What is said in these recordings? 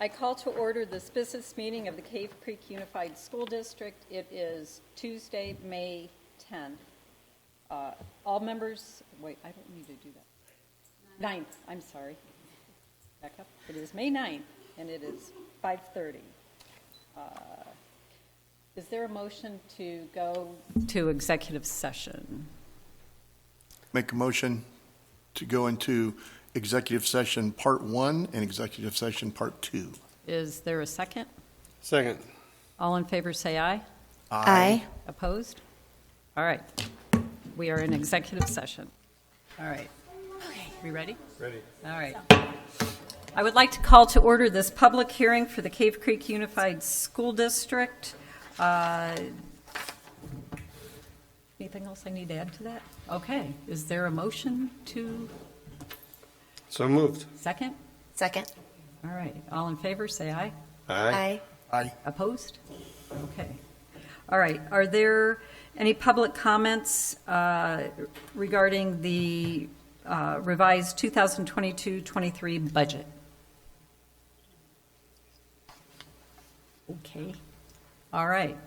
I call to order this business meeting of the Cave Creek Unified School District. It is Tuesday, May 10th. All members, wait, I don't need to do that. 9th, I'm sorry. Back up. It is May 9th, and it is 5:30. Is there a motion to go to executive session? Make a motion to go into executive session part 1 and executive session part 2. Is there a second? Second. All in favor say aye. Aye. Opposed? All right. We are in executive session. All right. We ready? Ready. All right. I would like to call to order this public hearing for the Cave Creek Unified School District. Anything else I need to add to that? Okay. Is there a motion to So moved. second? Second. All right. All in favor, say aye. Aye. Aye. Opposed? Okay. All right. Are there any public comments regarding the revised 2022-23 budget? Okay. All right.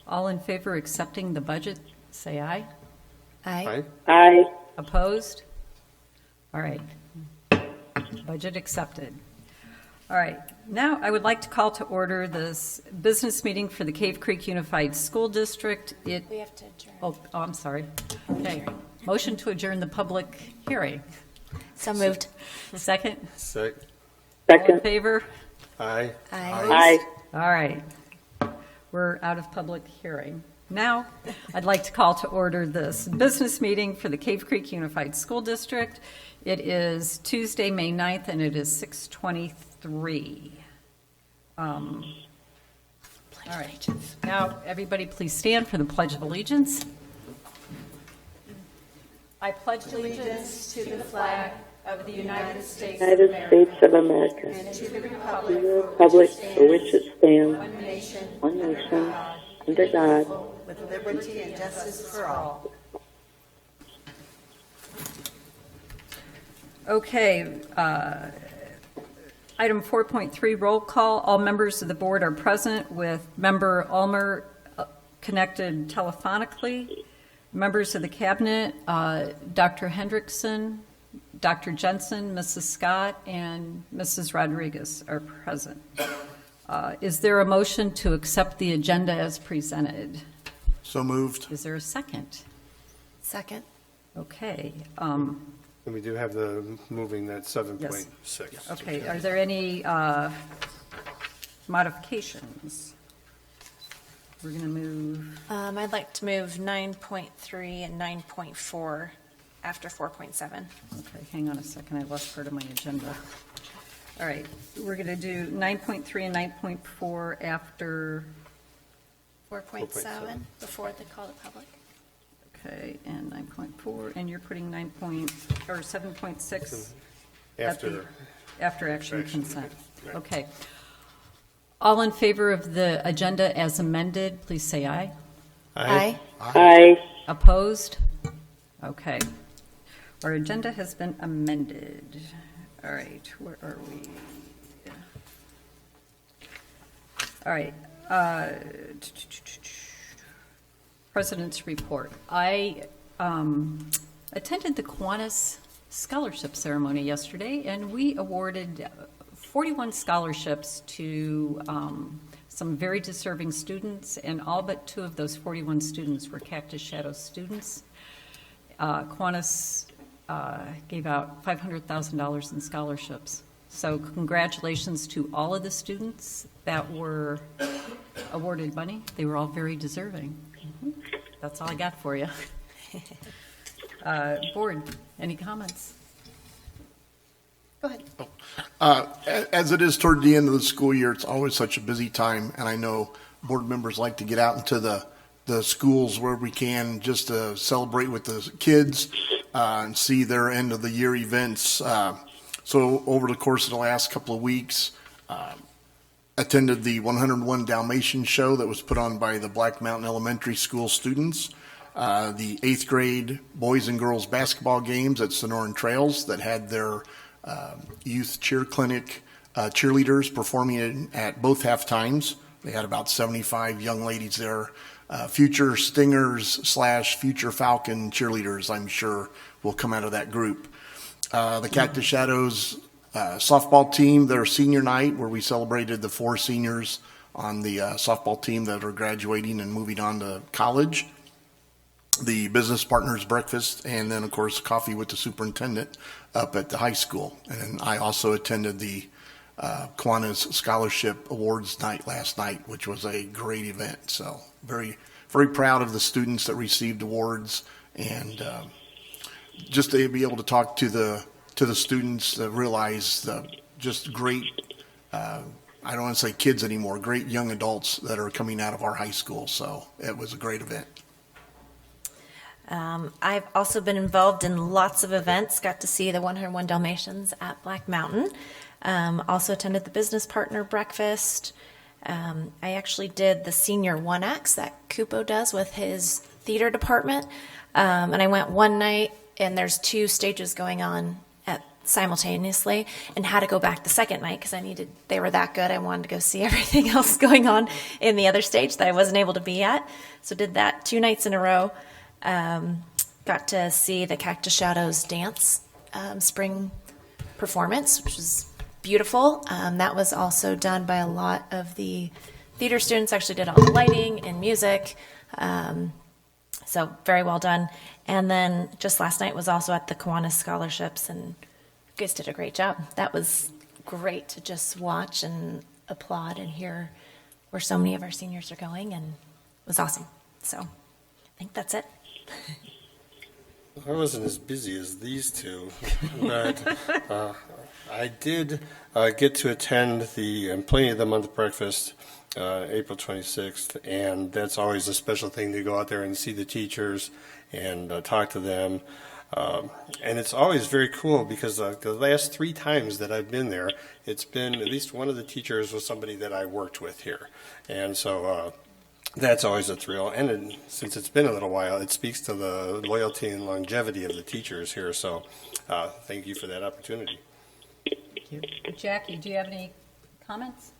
All in favor of accepting the budget, say aye. Aye. Aye. Opposed? All right. Budget accepted. All right. Now I would like to call to order this business meeting for the Cave Creek Unified School District. We have to adjourn. Oh, I'm sorry. Okay. Motion to adjourn the public hearing. So moved. Second? Second. All in favor? Aye. Aye. All right. We're out of public hearing. Now, I'd like to call to order this business meeting for the Cave Creek Unified School District. It is Tuesday, May 9th, and it is 6:23. All right. Now, everybody please stand for the Pledge of Allegiance. I pledge allegiance to the flag of the United States of America, and to the republic for which it stands, one nation, under God, with liberty and justice for all. Okay, item 4.3, roll call. All members of the board are present with Member Ulmer connected telephonically. Members of the cabinet, Dr. Hendrickson, Dr. Jensen, Mrs. Scott, and Mrs. Rodriguez are present. Is there a motion to accept the agenda as presented? So moved. Is there a second? Second. Okay. And we do have the moving that 7.6. Okay. Are there any modifications? We're going to move. I'd like to move 9.3 and 9.4 after 4.7. Okay, hang on a second. I lost part of my agenda. All right. We're going to do 9.3 and 9.4 after. 4.7 before the call to public. Okay, and 9.4, and you're putting 7.6 After. after action Action. consent. Right. Okay. All in favor of the agenda as amended, please say aye. Aye. Aye. Opposed? Okay. Our agenda has been amended. All right, where are we? All right. President's report. I attended the Kiwanis Scholarship Ceremony yesterday, and we awarded 41 scholarships to some very deserving students, and all but 2 of those 41 students were Cactus Shadow students. Kiwanis gave out $500,000 in scholarships. So congratulations to all of the students that were awarded money. They were all very deserving. That's all I got for you. Board, any comments? Go ahead. As it is toward the end of the school year, it's always such a busy time, and I know board members like to get out into the schools where we can just to celebrate with the kids and see their end of the year events. So over the course of the last couple of weeks, attended the 101 Dalmatians show that was put on by the Black Mountain Elementary School students, the 8th grade boys and girls basketball games at Sonoran Trails that had their youth cheer clinic cheerleaders performing at both half times. They had about 75 young ladies there, future Stingers / future Falcon cheerleaders, I'm sure, will come out of that group. The Cactus Shadows softball team, their senior night, where we celebrated the 4 seniors on the softball team that are graduating and moving on to college. The business partners breakfast, and then, of course, coffee with the superintendent up at the high school. And I also attended the Kiwanis Scholarship Awards night last night, which was a great event. So very, very proud of the students that received awards, and just to be able to talk to the students that realize the just great, I don't want to say kids anymore, great young adults that are coming out of our high school. So it was a great event. I've also been involved in lots of events, got to see the 101 Dalmatians at Black Mountain. Also attended the business partner breakfast. I actually did the senior one acts that Kupo does with his theater department. And I went one night, and there's 2 stages going on simultaneously, and had to go back the second night because they were that good. I wanted to go see everything else going on in the other stage that I wasn't able to be at. So did that 2 nights in a row. Got to see the Cactus Shadows dance spring performance, which was beautiful. That was also done by a lot of the theater students. Actually did all the lighting and music. So very well done. And then just last night was also at the Kiwanis Scholarships, and you guys did a great job. That was great to just watch and applaud and hear where so many of our seniors are going, and it was awesome. So I think that's it. I wasn't as busy as these two, but I did get to attend the Plenty of the Month breakfast April 26th, and that's always a special thing to go out there and see the teachers and talk to them. And it's always very cool because the last 3 times that I've been there, it's been at least one of the teachers was somebody that I worked with here. And so that's always a thrill. And since it's been a little while, it speaks to the loyalty and longevity of the teachers here. So thank you for that opportunity. Thank you. Jackie, do you have any comments?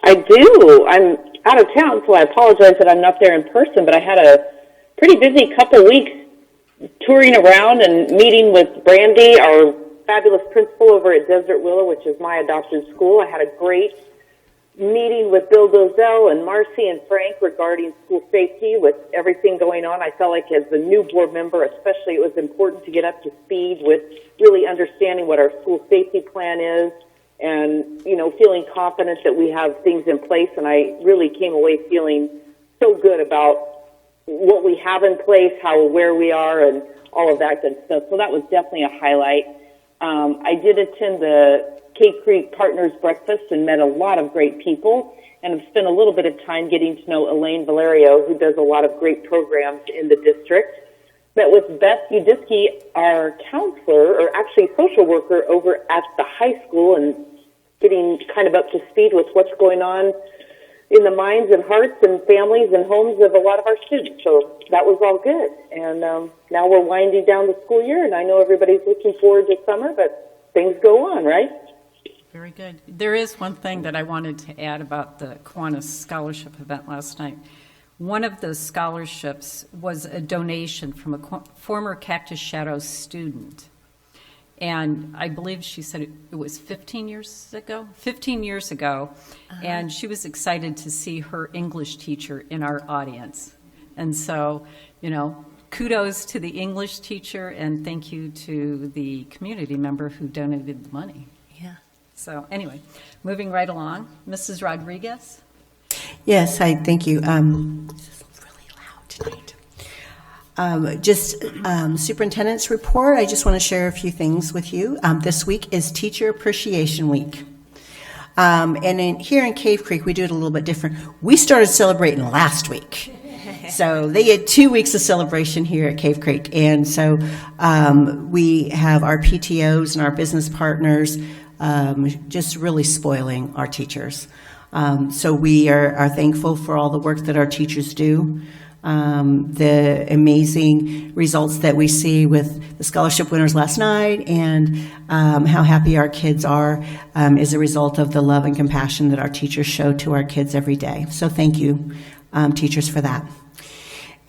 I do. I'm out of town, so I apologize that I'm not there in person, but I had a pretty busy couple weeks touring around and meeting with Brandy, our fabulous principal over at Desert Willow, which is my adopted school. I had a great meeting with Bill Dozell and Marcy and Frank regarding school safety with everything going on. I felt like as a new board member especially, it was important to get up to speed with really understanding what our school safety plan is and, you know, feeling confident that we have things in place. And I really came away feeling so good about what we have in place, how aware we are, and all of that good stuff. So that was definitely a highlight. I did attend the Cave Creek Partners Breakfast and met a lot of great people, and have spent a little bit of time getting to know Elaine Valerio, who does a lot of great programs in the district. Met with Beth Udisky, our counselor, or actually social worker over at the high school, and getting kind of up to speed with what's going on in the minds and hearts and families and homes of a lot of our students. So that was all good. And now we're winding down the school year, and I know everybody's looking forward to summer, but things go on, right? Very good. There is one thing that I wanted to add about the Kiwanis Scholarship event last night. One of those scholarships was a donation from a former Cactus Shadows student. And I believe she said it was 15 years ago, and she was excited to see her English teacher in our audience. And so, you know, kudos to the English teacher, and thank you to the community member who donated the money. Yeah. So anyway, moving right along, Mrs. Rodriguez. Yes, hi, thank you. This is really loud tonight. Superintendent's report. I just want to share a few things with you. This week is Teacher Appreciation Week. Here in Cave Creek, we do it a little bit different. We started celebrating last week. So they had 2 weeks of celebration here at Cave Creek. And so we have our PTOs and our business partners just really spoiling our teachers. So we are thankful for all the work that our teachers do. the amazing results that we see with the scholarship winners last night, and how happy our kids are is a result of the love and compassion that our teachers show to our kids every day. So thank you, teachers, for that.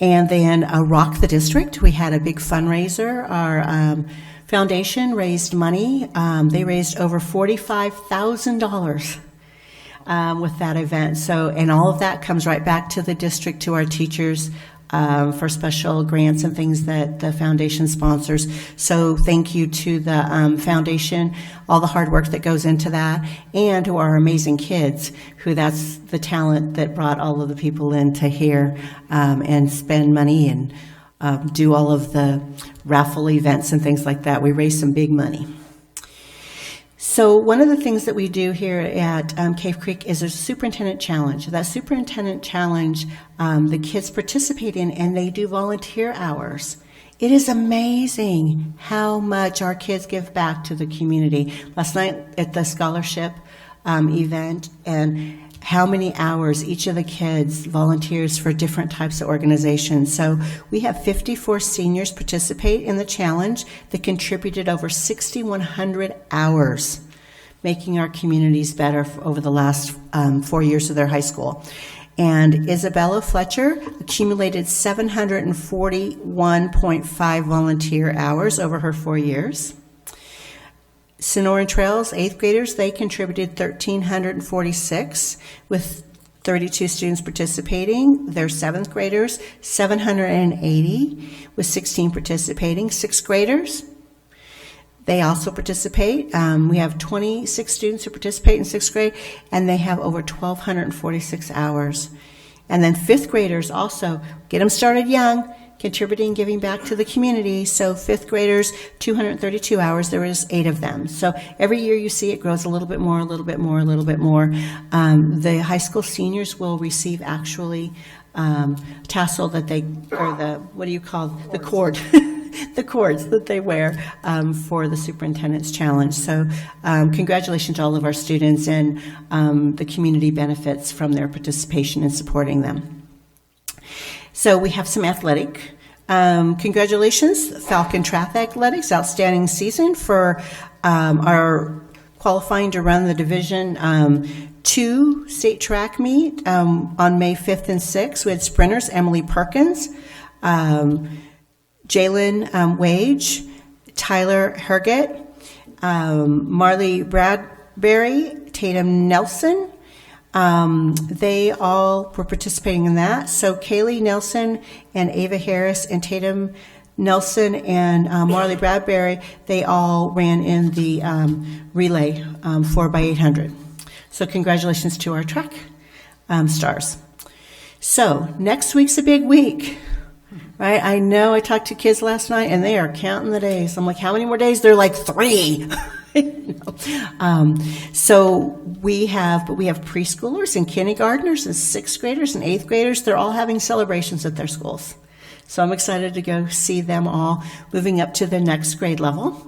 And then Rock the District, we had a big fundraiser. Our foundation raised money. They raised over $45,000 with that event. So, and all of that comes right back to the district, to our teachers, for special grants and things that the foundation sponsors. So thank you to the foundation, all the hard work that goes into that, and to our amazing kids, who that's the talent that brought all of the people in to here and spend money and do all of the raffle events and things like that. We raised some big money. So one of the things that we do here at Cave Creek is a superintendent challenge. That superintendent challenge, the kids participate in, and they do volunteer hours. It is amazing how much our kids give back to the community. Last night at the scholarship event, and how many hours each of the kids volunteers for different types of organizations. So we have 54 seniors participate in the challenge that contributed over 6,100 hours, making our communities better over the last 4 years of their high school. And Isabella Fletcher accumulated 741.5 volunteer hours over her 4 years. Sonoran Trails, 8th graders, they contributed 1,346 with 32 students participating. Their 7th graders, 780 with 16 participating. 6th graders, they also participate. We have 26 students who participate in 6th grade, and they have over 1,246 hours. And then 5th graders also, get them started young, contributing, giving back to the community. So 5th graders, 232 hours. There was 8 of them. So every year you see it grows a little bit more, a little bit more, a little bit more. The high school seniors will receive actually tassel that they, or the, what do you call, the cord, the cords that they wear for the superintendent's challenge. So congratulations to all of our students, and the community benefits from their participation in supporting them. So we have some athletic. Congratulations, Falcon Track Athletics, outstanding season for our qualifying to run the Division II state track meet on May 5th and 6th. We had sprinters Emily Perkins, Jalen Wage, Tyler Herget, Marley Bradbury, Tatum Nelson. They all were participating in that. So Kaylee Nelson and Ava Harris and Tatum Nelson and Marley Bradbury, they all ran in the relay 4x800. So congratulations to our track stars. So next week's a big week, right? I know I talked to kids last night, and they are counting the days. I'm like, how many more days? They're like 3. So we have preschoolers and kindergartners and 6th graders and 8th graders. They're all having celebrations at their schools. So I'm excited to go see them all moving up to the next grade level.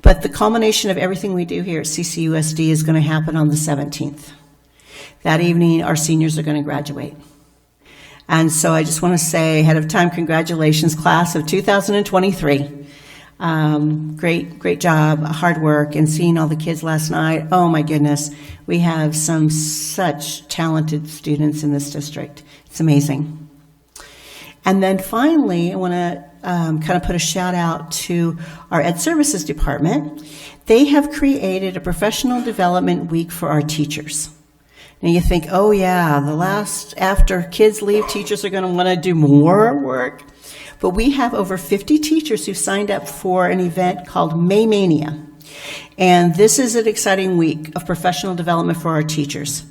But the culmination of everything we do here at CCUSD is going to happen on the 17th. That evening, our seniors are going to graduate. And so I just want to say ahead of time, congratulations, class of 2023. Great job, hard work, and seeing all the kids last night. Oh my goodness, we have such talented students in this district. It's amazing. And then finally, I want to kind of put a shout out to our Ed Services Department. They have created a professional development week for our teachers. Now you think, oh yeah, after kids leave, teachers are going to want to do more work. But we have over 50 teachers who signed up for an event called May Mania. And this is an exciting week of professional development for our teachers.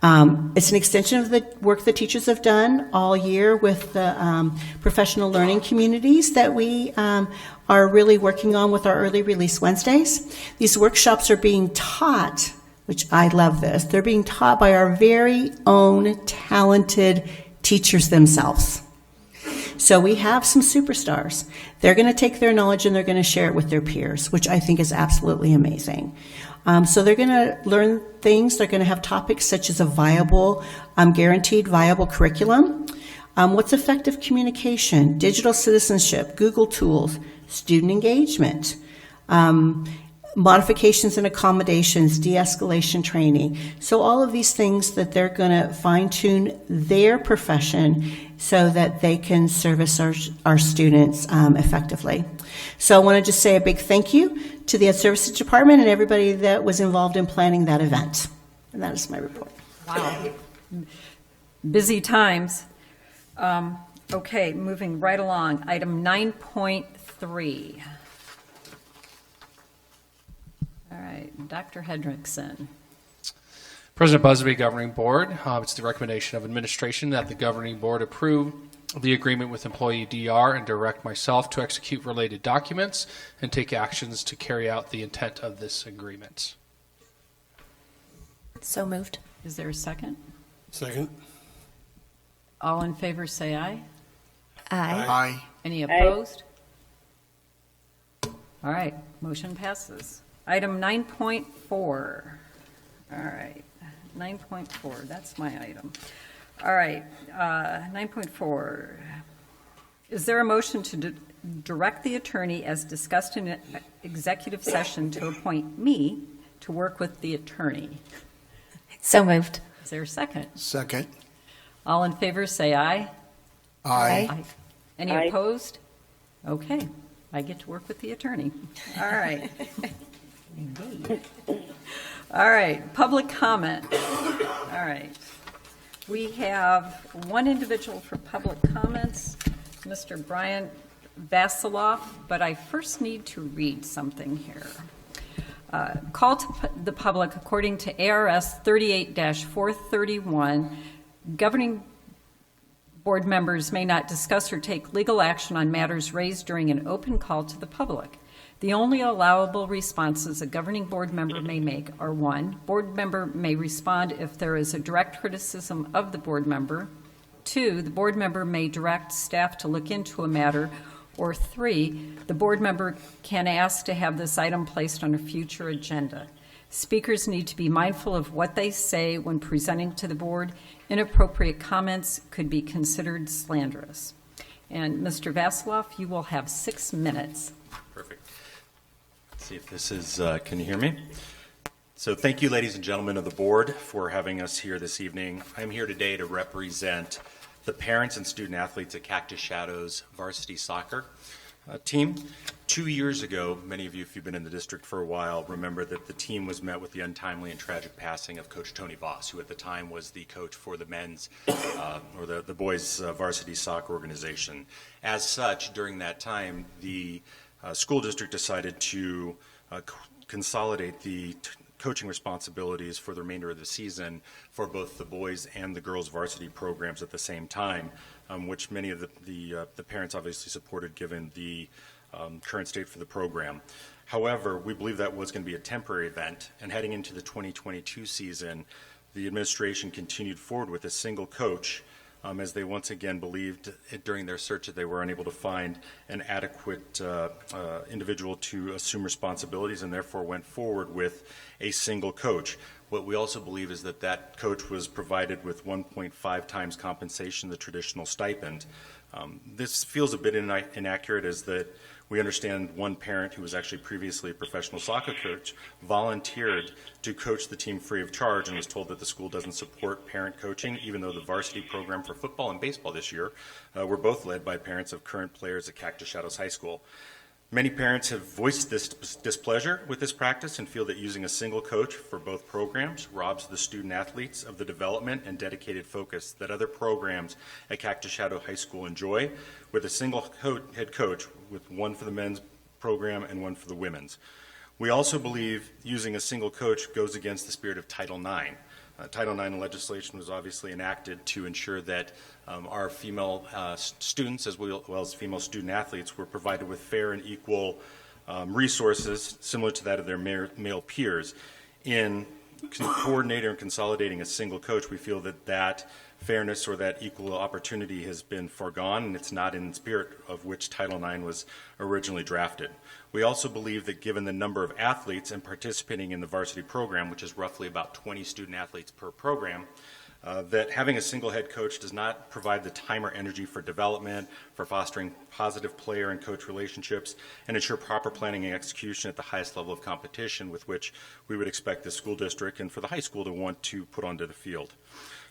It's an extension of the work the teachers have done all year with the professional learning communities that we are really working on with our early release Wednesdays. These workshops are being taught, which I love this, they're being taught by our very own talented teachers themselves. So we have some superstars. They're going to take their knowledge and they're going to share it with their peers, which I think is absolutely amazing. So they're going to learn things. They're going to have topics such as a guaranteed viable curriculum, What's effective communication, digital citizenship, Google tools, student engagement, modifications and accommodations, de-escalation training. So all of these things that they're going to fine-tune their profession so that they can service our students effectively. So I want to just say a big thank you to the Ed Services Department and everybody that was involved in planning that event. And that is my report. Wow. Busy times. Okay, moving right along. Item 9.3. All right, Dr. Hendrickson. President Busby, Governing Board, it's the recommendation of administration that the Governing Board approve the agreement with employee DR and direct myself to execute related documents and take actions to carry out the intent of this agreement. So moved. Is there a second? Second. All in favor say aye. Aye. Aye. Any opposed? All right, motion passes. Item 9.4. All right, 9.4, that's my item. All right, 9.4. Is there a motion to direct the attorney as discussed in executive session to appoint me to work with the attorney? So moved. Is there a second? Second. All in favor say aye. Aye. Any Aye. opposed? Okay, I get to work with the attorney. All right. All right, public comment. All right. We have one individual for public comments, Mr. Brian Vasiloff, but I first need to read something here. Call to the public according to ARS 38-431, governing board members may not discuss or take legal action on matters raised during an open call to the public. The only allowable responses a governing board member may make are: 1, board member may respond if there is a direct criticism of the board member; 2, the board member may direct staff to look into a matter; or 3, the board member can ask to have this item placed on a future agenda. Speakers need to be mindful of what they say when presenting to the board. Inappropriate comments could be considered slanderous. And Mr. Vasiloff, you will have 6 minutes. Perfect. Let's see if this is, can you hear me? So thank you, ladies and gentlemen of the board, for having us here this evening. I'm here today to represent the parents and student athletes at Cactus Shadows varsity soccer team. 2 years ago, many of you, if you've been in the district for a while, remember that the team was met with the untimely and tragic passing of Coach Tony Voss, who at the time was the coach for the men's or the boys' varsity soccer organization. As such, during that time, the school district decided to consolidate the coaching responsibilities for the remainder of the season for both the boys and the girls varsity programs at the same time, which many of the parents obviously supported given the current state for the program. However, we believe that was going to be a temporary event, and heading into the 2022 season, the administration continued forward with a single coach as they once again believed during their search that they were unable to find an adequate individual to assume responsibilities, and therefore went forward with a single coach. What we also believe is that that coach was provided with 1.5 times compensation, the traditional stipend. This feels a bit inaccurate, as that we understand one parent who was actually previously a professional soccer coach volunteered to coach the team free of charge and was told that the school doesn't support parent coaching, even though the varsity program for football and baseball this year were both led by parents of current players at Cactus Shadows High School. Many parents have voiced this displeasure with this practice and feel that using a single coach for both programs robs the student athletes of the development and dedicated focus that other programs at Cactus Shadow High School enjoy, with a single head coach, with one for the men's program and one for the women's. We also believe using a single coach goes against the spirit of Title IX. Title IX legislation was obviously enacted to ensure that our female students, as well as female student athletes, were provided with fair and equal resources similar to that of their male peers. In coordinating and consolidating a single coach, we feel that that fairness or that equal opportunity has been foregone, and it's not in the spirit of which Title IX was originally drafted. We also believe that given the number of athletes and participating in the varsity program, which is roughly about 20 student athletes per program, that having a single head coach does not provide the time or energy for development, for fostering positive player and coach relationships, and ensure proper planning and execution at the highest level of competition with which we would expect the school district and for the high school to want to put onto the field.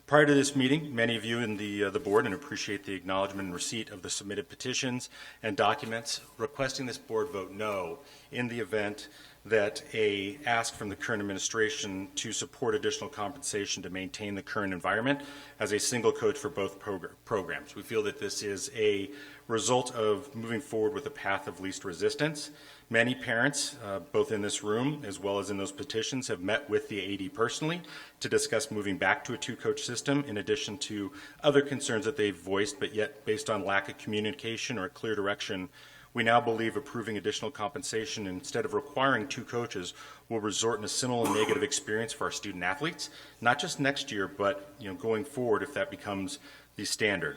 Prior to this meeting, many of you in the board, and appreciate the acknowledgement and receipt of the submitted petitions and documents requesting this board vote no in the event that a ask from the current administration to support additional compensation to maintain the current environment as a single coach for both programs. We feel that this is a result of moving forward with a path of least resistance. Many parents, both in this room as well as in those petitions, have met with the AD personally to discuss moving back to a two-coach system, in addition to other concerns that they've voiced, but yet based on lack of communication or a clear direction, we now believe approving additional compensation instead of requiring two coaches will result in a similar negative experience for our student athletes, not just next year, but going forward if that becomes the standard.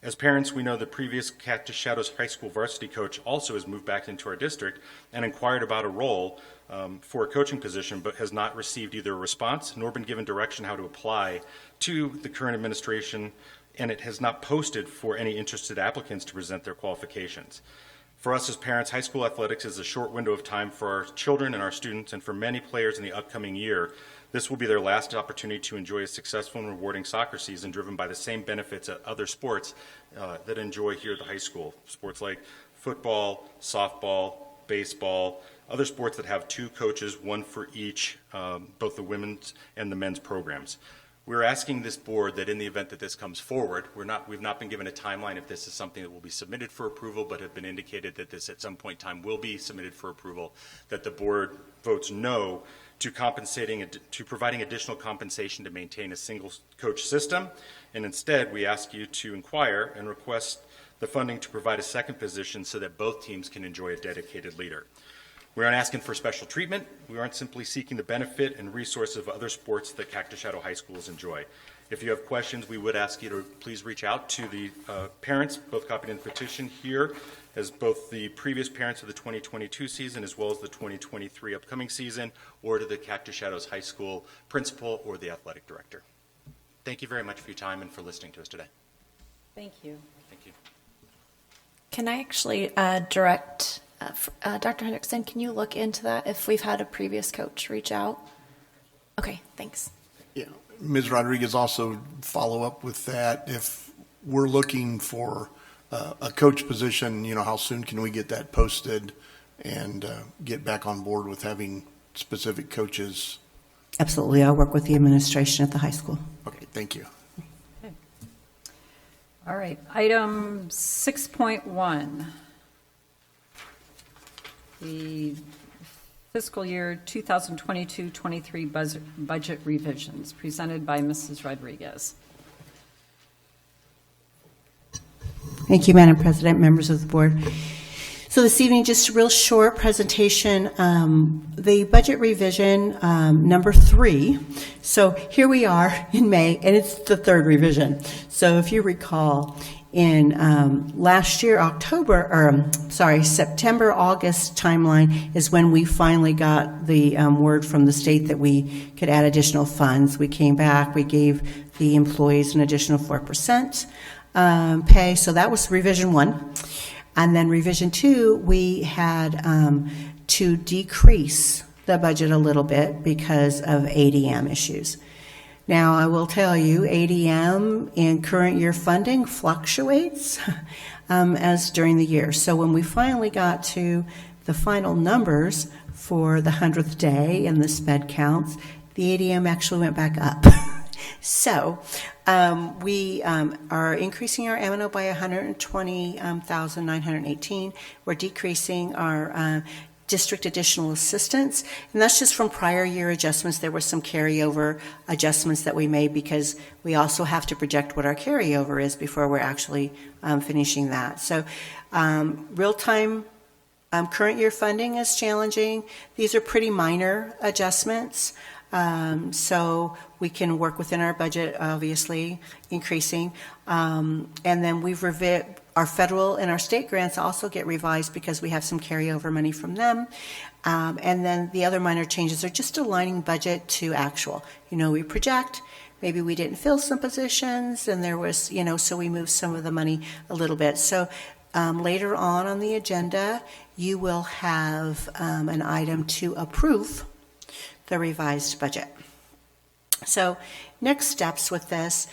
As parents, we know the previous Cactus Shadows High School varsity coach also has moved back into our district and inquired about a role for a coaching position, but has not received either a response nor been given direction how to apply to the current administration, and it has not posted for any interested applicants to present their qualifications. For us as parents, high school athletics is a short window of time for our children and our students, and for many players in the upcoming year, this will be their last opportunity to enjoy a successful and rewarding soccer season driven by the same benefits at other sports that enjoy here at the high school. Sports like football, softball, baseball, other sports that have two coaches, one for each, both the women's and the men's programs. We're asking this board that in the event that this comes forward, we've not been given a timeline if this is something that will be submitted for approval, but have been indicated that this at some point in time will be submitted for approval, that the board votes no to providing additional compensation to maintain a single coach system. And instead, we ask you to inquire and request the funding to provide a second position so that both teams can enjoy a dedicated leader. We aren't asking for special treatment. We aren't simply seeking the benefit and resources of other sports that Cactus Shadow High Schools enjoy. If you have questions, we would ask you to please reach out to the parents, both copied in the petition here, as both the previous parents of the 2022 season as well as the 2023 upcoming season, or to the Cactus Shadows High School principal or the athletic director. Thank you very much for your time and for listening to us today. Thank you. Thank you. Can I actually direct Dr. Hendrickson, can you look into that if we've had a previous coach reach out? Okay, thanks. Yeah, Ms. Rodriguez also follow up with that. If we're looking for a coach position, how soon can we get that posted and get back on board with having specific coaches? Absolutely. I'll work with the administration at the high school. Okay, thank you. Okay. All right, item 6.1. The fiscal year 2022-23 budget revisions presented by Mrs. Rodriguez. Thank you, Madam President, members of the board. So this evening, just a real short presentation, the budget revision number 3. So here we are in May, and it's the third revision. So if you recall, in last year, September, August timeline is when we finally got the word from the state that we could add additional funds. We came back, we gave the employees an additional 4% pay. So that was revision 1. And then revision 2, we had to decrease the budget a little bit because of ADM issues. Now, I will tell you, ADM in current year funding fluctuates as during the year. So when we finally got to the final numbers for the 100th day and the sped counts, the ADM actually went back up. So we are increasing our M&O by $120,918. We're decreasing our district additional assistance, and that's just from prior year adjustments. There were some carryover adjustments that we made because we also have to project what our carryover is before we're actually finishing that. So real-time current year funding is challenging. These are pretty minor adjustments. So we can work within our budget, obviously, increasing. And then we've our federal and our state grants also get revised because we have some carryover money from them. And then the other minor changes are just aligning budget to actual. We project, maybe we didn't fill some positions, and there was, so we moved some of the money a little bit. So later on the agenda, you will have an item to approve the revised budget. So next steps with this,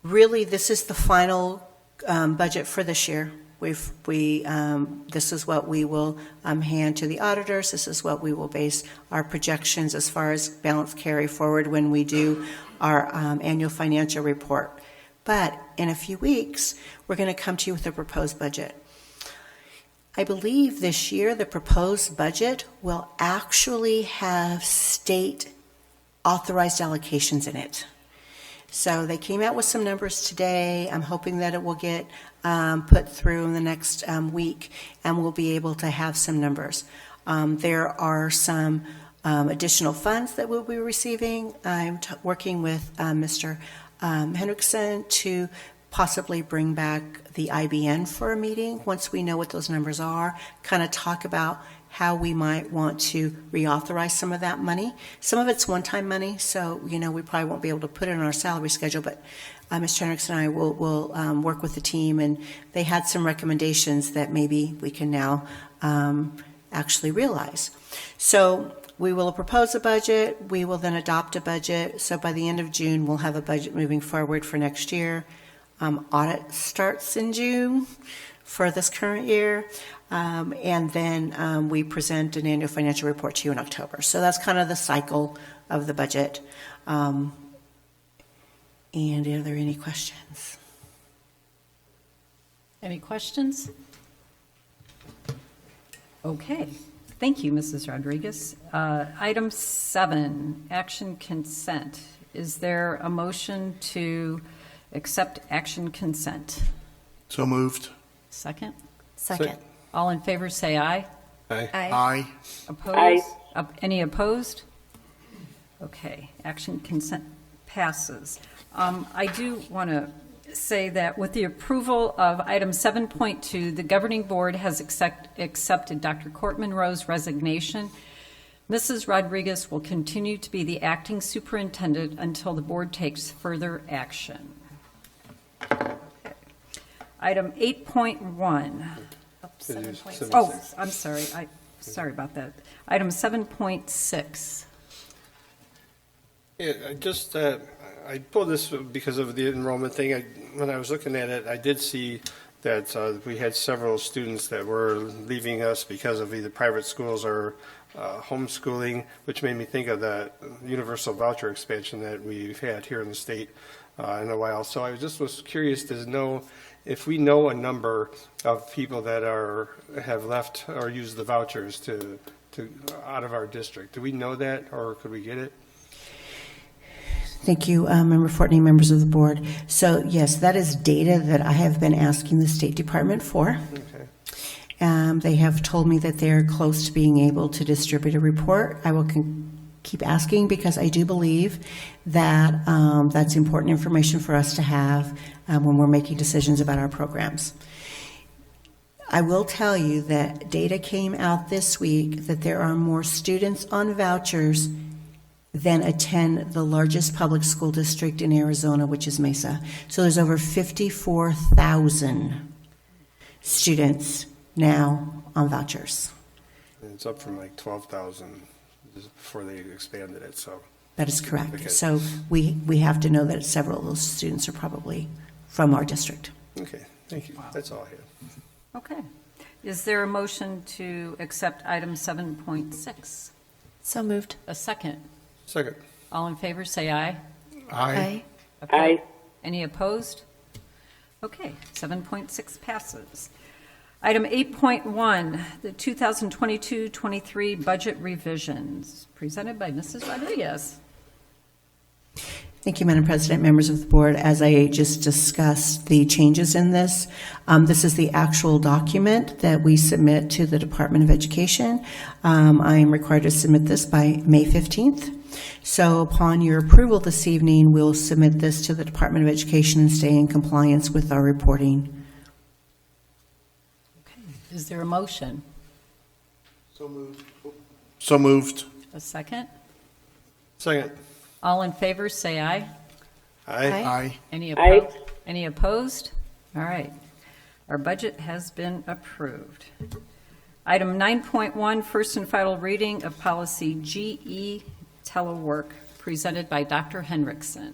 really this is the final budget for this year. This is what we will hand to the auditors. This is what we will base our projections as far as balance carry forward when we do our annual financial report. But in a few weeks, we're going to come to you with a proposed budget. I believe this year the proposed budget will actually have state authorized allocations in it. So they came out with some numbers today. I'm hoping that it will get put through in the next week, and we'll be able to have some numbers. There are some additional funds that we'll be receiving. I'm working with Mr. Hendrickson to possibly bring back the IBN for a meeting once we know what those numbers are, kind of talk about how we might want to reauthorize some of that money. Some of it's one-time money, so, we probably won't be able to put it in our salary schedule, but Mr. Hendricks and I will work with the team, and they had some recommendations that maybe we can now actually realize. So we will propose a budget. We will then adopt a budget. So by the end of June, we'll have a budget moving forward for next year. Audit starts in June for this current year. And then we present an annual financial report to you in October. So that's kind of the cycle of the budget. And are there any questions? Any questions? Okay. Thank you, Mrs. Rodriguez. Item 7, action consent. Is there a motion to accept action consent? So moved. Second? Second. All in favor, say aye. Aye. Aye. Opposed? Aye. Any opposed? Okay, action consent passes. I do want to say that with the approval of item 7.2, the governing board has accepted Dr. Court Monroe's resignation. Mrs. Rodriguez will continue to be the acting superintendent until the board takes further action. Okay. Item 8.1. Oh, I'm sorry. Sorry about that. Item 7.6. Yeah, I pulled this because of the enrollment thing. When I was looking at it, I did see that we had several students that were leaving us because of either private schools or homeschooling, which made me think of the universal voucher expansion that we've had here in the state in a while. So I was curious to know if we know a number of people that have left or used the vouchers to out of our district. Do we know that, or could we get it? Thank you, Member Fortney, members of the board. So yes, that is data that I have been asking the State Department for. Okay. They have told me that they're close to being able to distribute a report. I will keep asking because I do believe that that's important information for us to have when we're making decisions about our programs. I will tell you that data came out this week that there are more students on vouchers than attend the largest public school district in Arizona, which is Mesa. So there's over 54,000 students now on vouchers. And it's up from like 12,000 before they expanded it. So That is correct. Okay. So we have to know that several of those students are probably from our district. Okay, thank you. That's all I have. Okay. Is there a motion to accept item 7.6? So moved. A second. Second. All in favor, say aye. Aye. Aye. Any opposed? Okay, 7.6 passes. Item 8.1, the 2022-23 budget revisions, presented by Mrs. Rodriguez. Thank you, Madam President, members of the board. As I just discussed the changes in this, this is the actual document that we submit to the Department of Education. I am required to submit this by May 15th. So upon your approval this evening, we'll submit this to the Department of Education and stay in compliance with our reporting. Okay. Is there a motion? So moved. So moved. A second? Second. All in favor, say aye. Aye. Aye. Any Aye. opposed? Any opposed? All right. Our budget has been approved. Item 9.1, first and final reading of policy GE telework, presented by Dr. Hendrickson.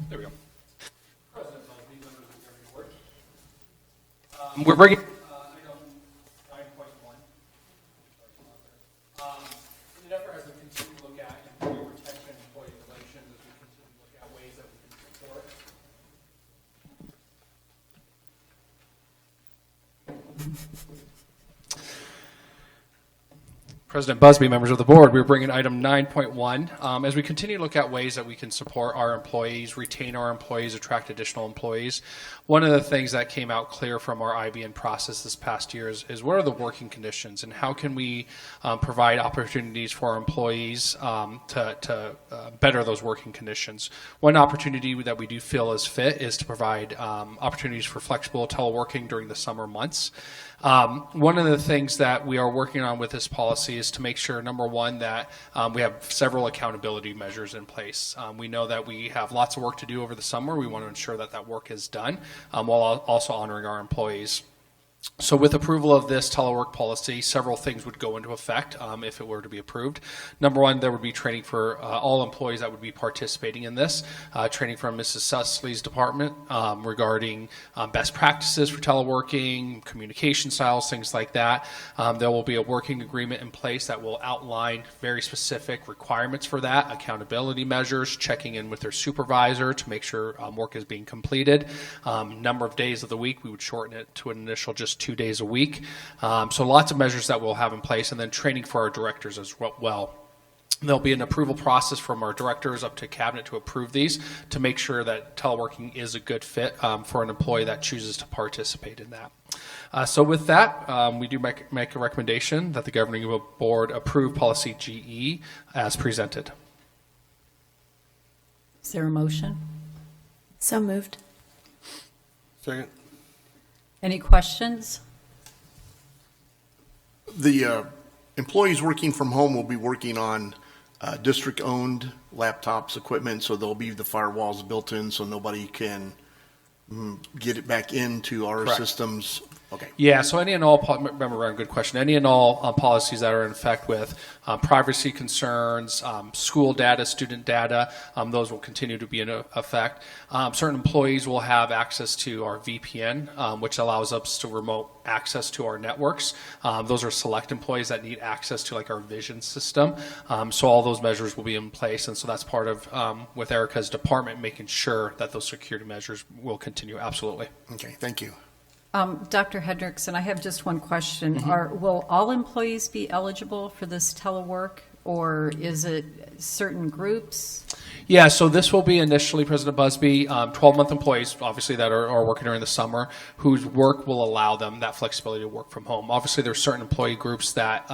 There we go. We're bringing item 9.1. In an effort as we continue to look at employee retention, employee relations, as we continue to look at ways that we can support. President Busby, members of the board, we're bringing item 9.1. As we continue to look at ways that we can support our employees, retain our employees, attract additional employees, one of the things that came out clear from our IBN process this past year is what are the working conditions and how can we provide opportunities for our employees to better those working conditions. One opportunity that we do feel is fit is to provide opportunities for flexible teleworking during the summer months. One of the things that we are working on with this policy is to make sure, number one, that we have several accountability measures in place. We know that we have lots of work to do over the summer. We want to ensure that that work is done while also honoring our employees. So with approval of this telework policy, several things would go into effect if it were to be approved. Number one, there would be training for all employees that would be participating in this, training from Mrs. Susley's department regarding best practices for teleworking, communication styles, things like that. There will be a working agreement in place that will outline very specific requirements for that, accountability measures, checking in with their supervisor to make sure work is being completed. Number of days of the week, we would shorten it to an initial just 2 days a week. So lots of measures that we'll have in place, and then training for our directors as well. There'll be an approval process from our directors up to cabinet to approve these to make sure that teleworking is a good fit for an employee that chooses to participate in that. So with that, we do make a recommendation that the governing board approve policy GE as presented. Is there a motion? So moved. Second. Any questions? The employees working from home will be working on district-owned laptops, equipment, so there'll be the firewalls built in so nobody can get it back into our Correct. systems. Okay. Yeah, so any and all, remember, Ryan, good question. Any and all policies that are in effect with privacy concerns, school data, student data, those will continue to be in effect. Certain employees will have access to our VPN, which allows us to remote access to our networks. Those are select employees that need access to like our vision system. So all those measures will be in place, and so that's part of, with Erica's department, making sure that those security measures will continue, absolutely. Okay, thank you. Dr. Hendrickson, I have just one question. Mm-hmm. Will all employees be eligible for this telework, or is it certain groups? Yeah, so this will be initially, President Busby, 12-month employees, obviously, that are working during the summer, whose work will allow them that flexibility to work from home. Obviously, there are certain employee groups that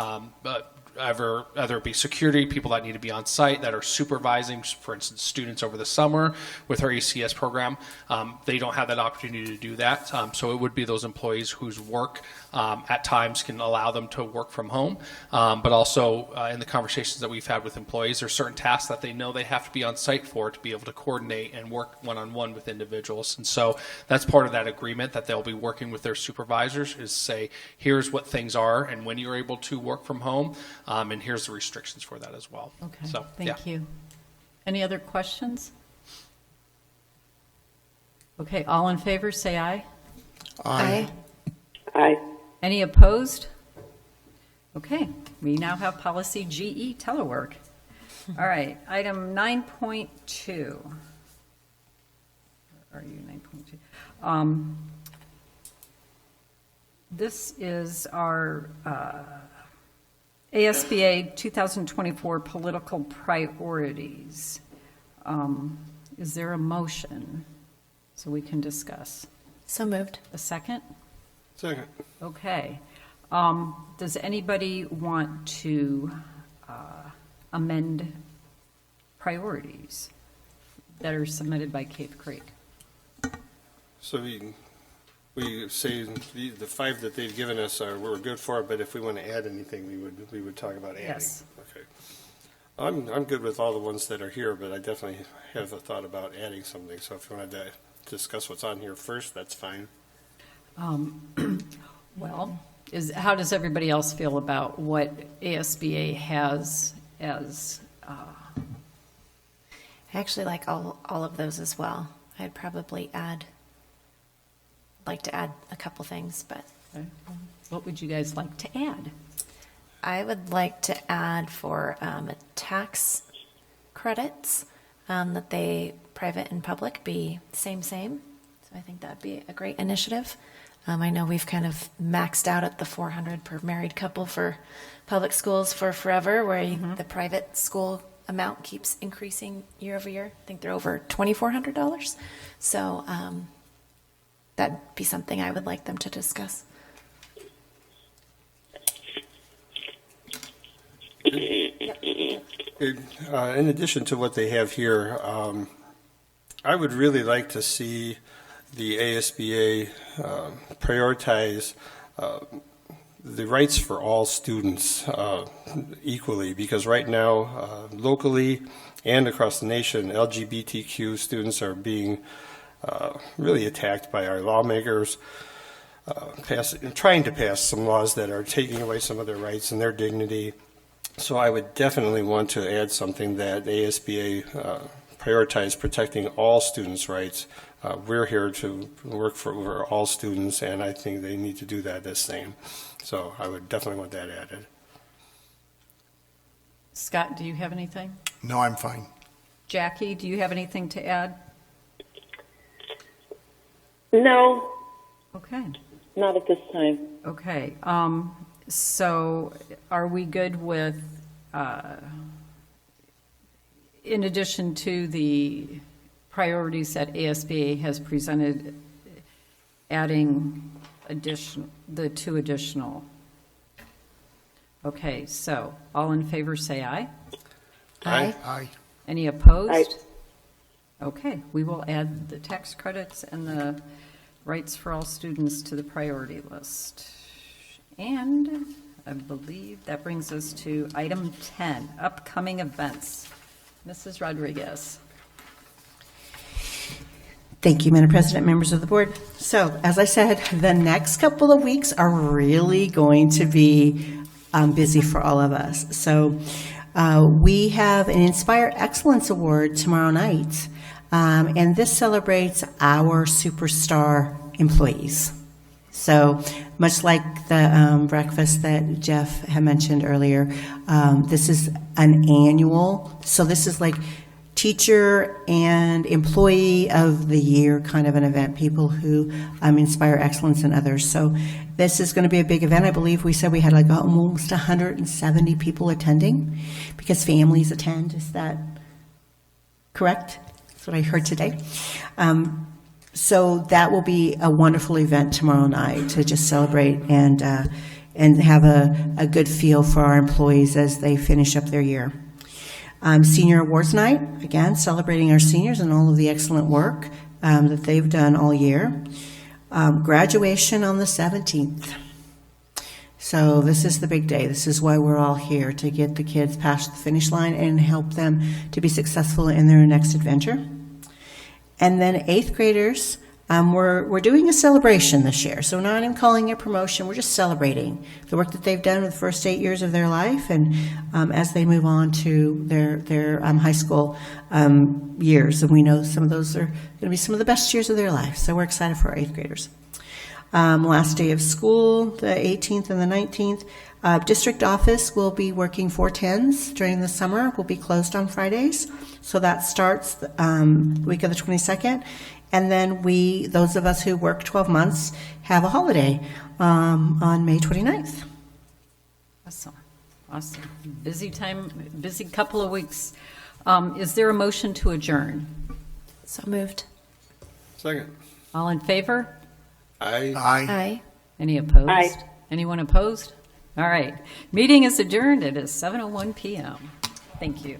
either it be security, people that need to be on site, that are supervising, for instance, students over the summer with our ECS program. They don't have that opportunity to do that. So it would be those employees whose work at times can allow them to work from home. But also in the conversations that we've had with employees, there are certain tasks that they know they have to be on site for to be able to coordinate and work one-on-one with individuals. And so that's part of that agreement that they'll be working with their supervisors is say, here's what things are and when you're able to work from home. And here's the restrictions for that as well. Okay, So, thank you. Any other questions? Okay, all in favor, say aye. Aye. Aye. Any opposed? Okay, we now have policy GE telework. All right, item 9.2. Where are you, 9.2? This is our ASBA 2024 political priorities. Is there a motion so we can discuss? So moved. A second? Second. Okay. Does anybody want to amend priorities that are submitted by Cave Creek? So we say the 5 that they've given us we're good for it, but if we want to add anything, we would talk about adding. Yes. Okay. I'm good with all the ones that are here, but I definitely have a thought about adding something. So if you wanted to discuss what's on here first, that's fine. Well, how does everybody else feel about what ASBA has as, I actually like all of those as well. I'd probably like to add a couple things, but what would you guys like to add? I would like to add for tax credits that they, private and public, be same. So I think that would be a great initiative. I know we've kind of maxed out at the $400 per married couple for public schools for forever, where the private school amount keeps increasing year over year. I think they're over $2,400. So that'd be something I would like them to discuss. In addition to what they have here, I would really like to see the ASBA prioritize the rights for all students equally, because right now, locally and across the nation, LGBTQ students are being really attacked by our lawmakers, trying to pass some laws that are taking away some of their rights and their dignity. So I would definitely want to add something that ASBA prioritize protecting all students' rights. We're here to work for all students, and I think they need to do that the same. So I would definitely want that added. Scott, do you have anything? No, I'm fine. Jackie, do you have anything to add? No, Okay. not at this time. Okay. So are we good with, in addition to the priorities that ASBA has presented, adding the 2 additional? Okay, so all in favor say aye. Aye. Aye. Any opposed? Aye. Okay, we will add the tax credits and the rights for all students to the priority list. And I believe that brings us to item 10, upcoming events. Mrs. Rodriguez. Thank you, Madam President, members of the board. So, as I said, the next couple of weeks are really going to be busy for all of us. So, we have an Inspire Excellence Award tomorrow night, and this celebrates our superstar employees. So, much like the breakfast that Jeff had mentioned earlier, this is an annual, so this is like teacher and employee of the year kind of an event, people who inspire excellence in others. So this is going to be a big event. I believe we said we had like almost 170 people attending because families attend. Is that correct? That's what I heard today. So that will be a wonderful event tomorrow night to just celebrate and have a good feel for our employees as they finish up their year. Senior Awards Night, again, celebrating our seniors and all of the excellent work that they've done all year. Graduation on the 17th. So this is the big day. This is why we're all here, to get the kids past the finish line and help them to be successful in their next adventure. And then 8th graders, we're doing a celebration this year. So we're not even calling it a promotion. We're just celebrating the work that they've done in the first 8 years of their life, and as they move on to their high school years. And we know some of those are going to be some of the best years of their life. So we're excited for our 8th graders. Last day of school, the 18th and the 19th. District office will be working 410s during the summer. We'll be closed on Fridays. So that starts the week of the 22nd. And then those of us who work 12 months, have a holiday on May 29th. Awesome. Busy time, busy couple of weeks. Is there a motion to adjourn? So moved. Second. All in favor? Aye. Aye. Aye. Any opposed? Aye. Anyone opposed? All right. Meeting is adjourned. It is 7:01 PM. Thank you.